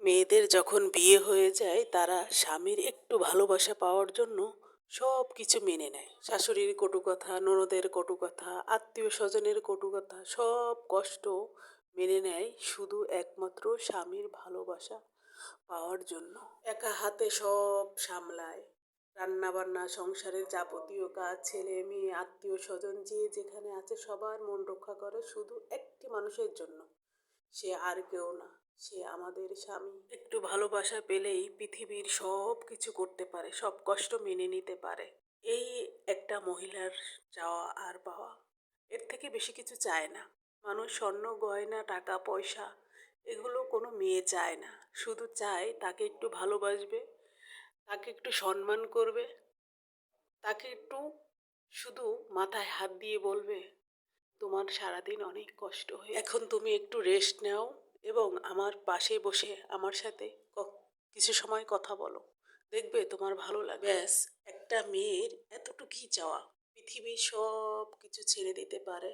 মেয়েদের যখন বিয়ে হয়ে যায় তারা স্বামীর একটু ভালোবাসা পাওয়ার জন্য সব কিছু মেনে নেয়। শাশুড়ির কটু কথা, ননদের কটু কথা, আত্মীয় স্বজনের কটু কথা, সব কষ্ট মেনে নেয় শুধু একমাত্র স্বামীর ভালোবাসা পাওয়ার জন্য। একা হাতে সব সামলায়, রান্না বান্না, সংসারের যাবতীয় কাজ, ছেলে মেয়ে, আত্মীয় স্বজন যে যেখানে আছে সবার মন রক্ষা করে শুধু একটি মানুষের জন্য। সে আর কেউ না, সে আমাদের স্বামী। একটু ভালোবাসা পেলেই পৃথিবীর সব কিছু করতে পারে, সব কষ্ট মেনে নিতে পারে। এই একটা মহিলার চাওয়া আর পাওয়া, এর থেকে বেশি কিছু চায় না। মানুষ স্বর্ণ গয়না টাকা পয়সা এগুলো কোনো মেয়ে চায় না, শুধু চায় তাকে একটু ভালোবাসবে, তাকে একটু সম্মান করবে, তাকে একটু শুধু মাথায় হাত দিয়ে বলবে তোমার সারাদিন অনেক কষ্ট হয়ে, এখন তুমি একটু রেস্ট নাও এবং আমার পাশে বসে আমার সাথে কিছু সময় কথা বলো, দেখবে তোমার ভালো লাগবে। ব্যাস, একটা মেয়ের এতটুকুই চাওয়া, পৃথিবীর সব কিছু ছেড়ে দিতে পারে